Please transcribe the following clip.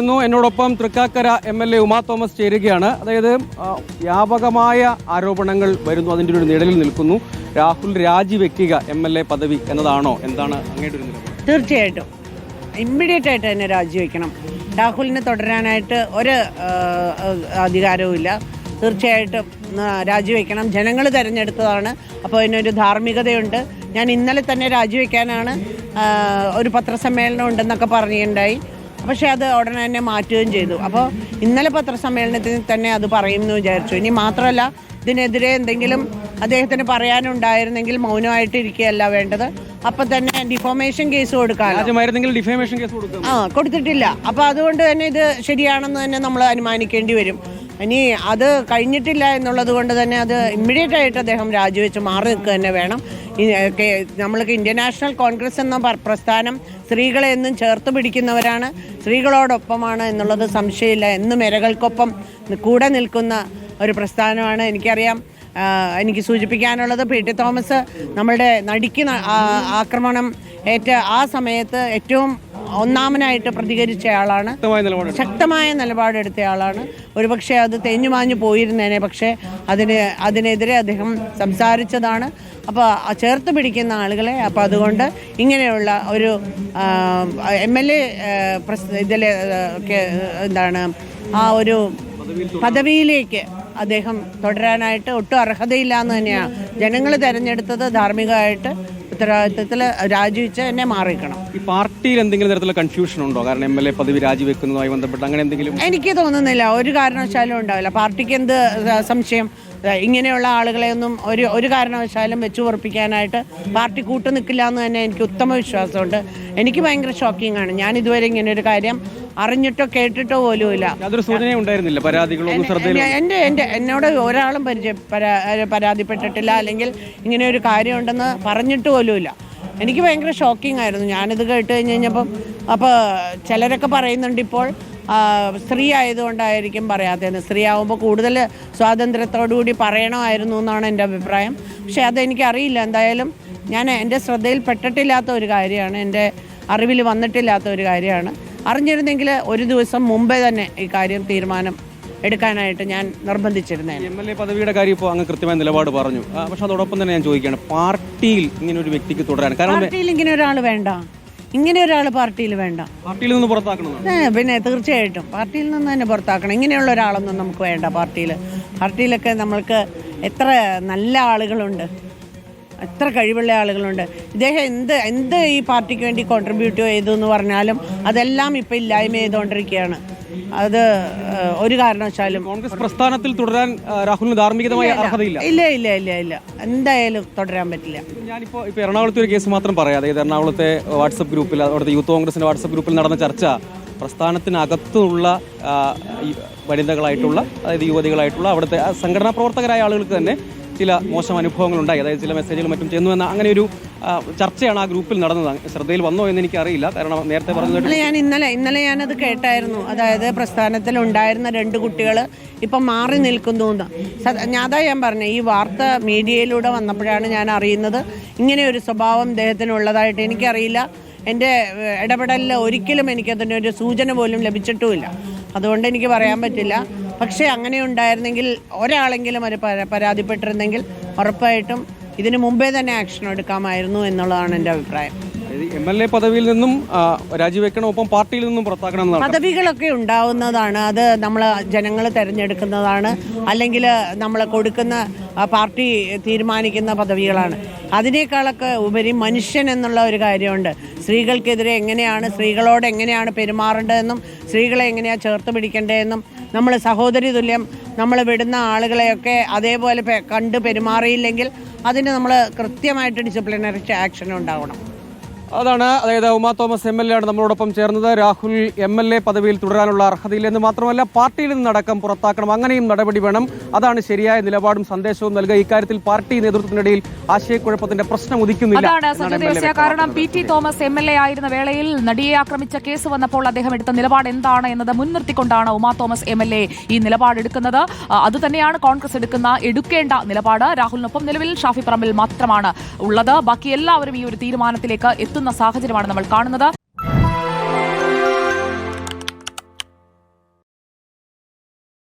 എന്നോടൊപ്പം Thrikkakara MLA Uma Thomas ചേരുകയാണ്. അതായത് വ്യാപകമായ ആരോപണങ്ങൾ വരുന്നു, അതിൻ്റെ ഒരു നിഴലിൽ നിൽക്കുന്നു. രാഹുൽ രാജിവെക്കുക MLA പദവി എന്നതാണോ, എന്താണ് അങ്ങയുടെ ഒരു നിലപാട്? തീർച്ചയായിട്ടും ഇമ്മീഡിയറ്റ് ആയിട്ട് തന്നെ രാജിവെക്കണം. രാഹുലിനെ തുടരാനായിട്ട് ഒരു അധികാരവും ഇല്ല. തീർച്ചയായിട്ടും രാജിവെക്കണം. ജനങ്ങൾ തിരഞ്ഞെടുത്തതാണ്, അപ്പോൾ അതിനൊരു ധാർമ്മികതയുണ്ട്. ഞാൻ ഇന്നലെ തന്നെ രാജിവെക്കാനാണ് ഒരു പത്രസമ്മേളനം ഉണ്ടെന്നൊക്കെ പറയുകയുണ്ടായി. പക്ഷേ അത് ഉടനെ തന്നെ മാറ്റുകയും ചെയ്തു. അപ്പോൾ ഇന്നലെ പത്രസമ്മേളനത്തിൽ തന്നെ അത് പറയുമെന്ന് വിചാരിച്ചു. ഇനി മാത്രമല്ല, ഇതിനെതിരെ എന്തെങ്കിലും അദ്ദേഹത്തിന് പറയാനുണ്ടായിരുന്നെങ്കിൽ മൗനമായിട്ട് ഇരിക്കുകയല്ല വേണ്ടത്, അപ്പം തന്നെ ഡിഫോമേഷൻ കേസ് കൊടുക്കാം. കൊടുത്തിട്ടില്ല. അപ്പോൾ അതുകൊണ്ട് തന്നെ ഇത് ശരിയാണെന്ന് തന്നെ നമ്മൾ അനുമാനിക്കേണ്ടി വരും. ഇനി അത് കഴിഞ്ഞിട്ടില്ല എന്നുള്ളത് കൊണ്ട് തന്നെ അത് ഇമ്മീഡിയറ്റ് ആയിട്ട് അദ്ദേഹം രാജിവെച്ച് മാറി നിൽക്കുക തന്നെ വേണം. നമ്മൾക്ക് ഇന്ത്യൻ നാഷണൽ കോൺഗ്രസ് എന്ന പ്രസ്ഥാനം സ്ത്രീകളെ എന്നും ചേർത്ത് പിടിക്കുന്നവരാണ്, സ്ത്രീകളോടൊപ്പമാണ് എന്നുള്ളത് സംശയമില്ല. എന്നും ഇരകൾക്കൊപ്പം കൂടെ നിൽക്കുന്ന ഒരു പ്രസ്ഥാനമാണ്. എനിക്കറിയാം, എനിക്ക് സൂചിപ്പിക്കാനുള്ളത് PT തോമസ് നമ്മളുടെ നടിക്ക് ആക്രമണം ഏറ്റ ആ സമയത്ത് ഏറ്റവും ഒന്നാമനായിട്ട് പ്രതികരിച്ചയാളാണ്, ശക്തമായ നിലപാടെടുത്തയാളാണ്. ഒരുപക്ഷെ അത് തേഞ്ഞുമാഞ്ഞു പോയിരുന്നേനെ, പക്ഷേ അതിനെതിരെ അദ്ദേഹം സംസാരിച്ചതാണ്. അപ്പോൾ ചേർത്ത് പിടിക്കുന്ന ആളുകളെ, അപ്പോൾ അതുകൊണ്ട് ഇങ്ങനെയുള്ള ഒരു MLA ഇതിൽ എന്താണ് ആ ഒരു പദവിയിലേക്ക് അദ്ദേഹം തുടരാനായിട്ട് ഒട്ടും അർഹതയില്ല എന്ന് തന്നെയാണ്. ജനങ്ങൾ തിരഞ്ഞെടുത്തത് ധാർമ്മികമായിട്ട് ഉത്തരവാദിത്തത്തിൽ രാജിവെച്ച് തന്നെ മാറിക്കണം. ഈ പാർട്ടിയിൽ എന്തെങ്കിലും തരത്തിലുള്ള കൺഫ്യൂഷൻ ഉണ്ടോ? കാരണം MLA പദവി രാജിവെക്കുന്നതുമായി ബന്ധപ്പെട്ട് അങ്ങനെ എന്തെങ്കിലും? എനിക്ക് തോന്നുന്നില്ല, ഒരു കാരണവശാലും ഉണ്ടാവില്ല. പാർട്ടിക്ക് എന്ത് സംശയം? ഇങ്ങനെയുള്ള ആളുകളെയൊന്നും ഒരു കാരണവശാലും വെച്ചു ഉറപ്പിക്കാനായിട്ട് പാർട്ടി കൂട്ടു നിൽക്കില്ല എന്ന് തന്നെ എനിക്ക് ഉത്തമ വിശ്വാസമുണ്ട്. എനിക്ക് ഭയങ്കര ഷോക്കിംഗ് ആണ്. ഞാൻ ഇതുവരെ ഇങ്ങനെ ഒരു കാര്യം അറിഞ്ഞിട്ടോ കേട്ടിട്ടോ പോലുമില്ല. എന്നോട് ഒരാളും പരാതിപ്പെട്ടിട്ടില്ല, അല്ലെങ്കിൽ ഇങ്ങനെ ഒരു കാര്യമുണ്ടെന്ന് പറഞ്ഞിട്ട് പോലുമില്ല. എനിക്ക് ഭയങ്കര ഷോക്കിംഗ് ആയിരുന്നു ഞാനിത് കേട്ട് കഴിഞ്ഞപ്പം. അപ്പോൾ ചിലരൊക്കെ പറയുന്നുണ്ട് ഇപ്പോൾ സ്ത്രീ ആയതുകൊണ്ടായിരിക്കും പറയാത്തതെന്ന്. സ്ത്രീ ആകുമ്പോൾ കൂടുതൽ സ്വാതന്ത്ര്യത്തോടുകൂടി പറയണമായിരുന്നു എന്നാണ് എൻ്റെ അഭിപ്രായം. പക്ഷേ അതെനിക്കറിയില്ല. എന്തായാലും എൻ്റെ ശ്രദ്ധയിൽപ്പെട്ടിട്ടില്ലാത്ത ഒരു കാര്യമാണ്, എൻ്റെ അറിവിൽ വന്നിട്ടില്ലാത്ത ഒരു കാര്യമാണ്. അറിഞ്ഞിരുന്നെങ്കിൽ ഒരു ദിവസം മുമ്പേ തന്നെ ഈ കാര്യം തീരുമാനം എടുക്കാനായിട്ട് ഞാൻ നിർബന്ധിച്ചിരുന്നേ. MLA പദവിയുടെ കാര്യം ഇപ്പോൾ അങ്ങ് കൃത്യമായ നിലപാട് പറഞ്ഞു. പക്ഷെ അതോടൊപ്പം തന്നെ ഞാൻ ചോദിക്കുകയാണ്, പാർട്ടിയിൽ ഇങ്ങനെ ഒരു വ്യക്തിക്ക് തുടരാൻ, പാർട്ടിയിൽ ഇങ്ങനെ ഒരാൾ വേണ്ട, ഇങ്ങനെ ഒരാൾ പാർട്ടിയിൽ വേണ്ട. പാർട്ടിയിൽ നിന്ന് പുറത്താക്കണം. പിന്നെ തീർച്ചയായിട്ടും പാർട്ടിയിൽ നിന്ന് തന്നെ പുറത്താക്കണം. ഇങ്ങനെയുള്ള ഒരാളൊന്നും നമുക്ക് വേണ്ട. പാർട്ടിയിലൊക്കെ നമ്മൾക്ക് എത്ര നല്ല ആളുകളുണ്ട്, എത്ര കഴിവുള്ള ആളുകളുണ്ട്. ഇദ്ദേഹം എന്ത് ഈ പാർട്ടിക്ക് വേണ്ടി കോൺട്രിബ്യൂട്ട് ചെയ്തു എന്ന് പറഞ്ഞാലും അതെല്ലാം ഇപ്പം ഇല്ലായ്മ ചെയ്തുകൊണ്ടിരിക്കുകയാണ്. അത് ഒരു കാരണവശാലും കോൺഗ്രസ് പ്രസ്ഥാനത്തിൽ തുടരാൻ രാഹുലിന് ധാർമ്മികമായ അർഹതയില്ല. ഇല്ല, എന്തായാലും തുടരാൻ പറ്റില്ല. ഞാനിപ്പോൾ എറണാകുളത്തെ ഒരു കേസ് മാത്രം പറയാം. അതായത് എറണാകുളത്തെ വാട്സപ്പ് ഗ്രൂപ്പിൽ, അവിടുത്തെ യൂത്ത് കോൺഗ്രസിന്റെ വാട്സപ്പ് ഗ്രൂപ്പിൽ നടന്ന ചർച്ച, പ്രസ്ഥാനത്തിനകത്തുള്ള വനിതകളായിട്ടുള്ള, അതായത് യുവതികളായിട്ടുള്ള അവിടുത്തെ സംഘടനാ പ്രവർത്തകരായ ആളുകൾക്ക് തന്നെ ചില മോശം അനുഭവങ്ങളുണ്ടായി. അതായത് ചില മെസ്സേജുകൾ മറ്റും ചെന്നു എന്ന അങ്ങനെ ഒരു ചർച്ചയാണ് ആ ഗ്രൂപ്പിൽ നടന്നത്. ശ്രദ്ധയിൽ വന്നോ എന്ന് എനിക്കറിയില്ല, കാരണം നേരത്തെ പറഞ്ഞത് ഞാൻ ഇന്നലെ ഞാനത് കേട്ടായിരുന്നു. അതായത് പ്രസ്ഥാനത്തിൽ ഉണ്ടായിരുന്ന 2 കുട്ടികൾ ഇപ്പം മാറി നിൽക്കുന്നു എന്ന്. അതാ ഞാൻ പറഞ്ഞത്, ഈ വാർത്ത മീഡിയയിലൂടെ വന്നപ്പോഴാണ് ഞാൻ അറിയുന്നത് ഇങ്ങനെ ഒരു സ്വഭാവം ഇദ്ദേഹത്തിനുള്ളതായിട്ട്. എനിക്കറിയില്ല. എൻ്റെ ഇടപെടലിൽ ഒരിക്കലും എനിക്കതിനൊരു സൂചന പോലും ലഭിച്ചിട്ടുമില്ല. അതുകൊണ്ട് എനിക്ക് പറയാൻ പറ്റില്ല. പക്ഷേ അങ്ങനെ ഉണ്ടായിരുന്നെങ്കിൽ, ഒരാളെങ്കിലും ഒരു പരാതിപ്പെട്ടിരുന്നെങ്കിൽ ഉറപ്പായിട്ടും ഇതിനു മുമ്പേ തന്നെ ആക്ഷൻ എടുക്കാമായിരുന്നു എന്നുള്ളതാണ് എൻ്റെ അഭിപ്രായം. MLA പദവിയിൽ നിന്നും രാജിവെക്കണം, ഒപ്പം പാർട്ടിയിൽ നിന്നും പുറത്താക്കണം. പദവികളൊക്കെ ഉണ്ടാവുന്നതാണ്, അത് നമ്മൾ ജനങ്ങൾ തിരഞ്ഞെടുക്കുന്നതാണ്, അല്ലെങ്കിൽ നമ്മൾ കൊടുക്കുന്ന പാർട്ടി തീരുമാനിക്കുന്ന പദവികളാണ്. അതിനേക്കാളൊക്കെ ഉപരി മനുഷ്യൻ എന്നുള്ള ഒരു കാര്യമുണ്ട്. സ്ത്രീകൾക്കെതിരെ സ്ത്രീകളോട് എങ്ങനെയാണ് പെരുമാറേണ്ടതെന്നും സ്ത്രീകളെ എങ്ങനെയാണ് ചേർത്ത് പിടിക്കേണ്ടതെന്നും, നമ്മൾ സഹോദരി തുല്യം നമ്മൾ വിടുന്ന ആളുകളെയൊക്കെ അതേപോലെ കണ്ട് പെരുമാറിയില്ലെങ്കിൽ അതിന് നമ്മൾ കൃത്യമായിട്ട് ഡിസിപ്ലിനറി ആക്ഷൻ ഉണ്ടാവണം. അതാണ്, അതായത് ഉമാ തോമസ് MLA ആണ് നമ്മളോടൊപ്പം ചേർന്നത്. രാഹുൽ MLA പദവിയിൽ തുടരാനുള്ള അർഹതയില്ലെന്ന് മാത്രമല്ല, പാർട്ടിയിൽ നിന്നടക്കം പുറത്താക്കണം, അങ്ങനെയും നടപടി വേണം. അതാണ് ശരിയായ നിലപാടും സന്ദേശവും നൽകുക. ഇക്കാര്യത്തിൽ പാർട്ടി നേതൃത്വത്തിനിടയിൽ ആശയക്കുഴപ്പത്തിന്റെ പ്രശ്നം ഉദിക്കുന്നില്ല. കാരണം PT തോമസ് MLA ആയിരുന്ന വേളയിൽ നടിയെ ആക്രമിച്ച കേസ് വന്നപ്പോൾ അദ്ദേഹം എടുത്ത നിലപാട് എന്താണ് എന്നത് മുൻനിർത്തിക്കൊണ്ടാണ് ഉമാ തോമസ് MLA ഈ നിലപാടെടുക്കുന്നത്. അതുതന്നെയാണ് കോൺഗ്രസ് എടുക്കേണ്ട നിലപാട്. രാഹുലിനൊപ്പം നിലവിൽ ഷാഫി പറമ്പിൽ മാത്രമാണ് ഉള്ളത്. ബാക്കി എല്ലാവരും ഈ ഒരു തീരുമാനത്തിലേക്ക് എത്തുന്ന സാഹചര്യമാണ് നമ്മൾ കാണുന്നത്.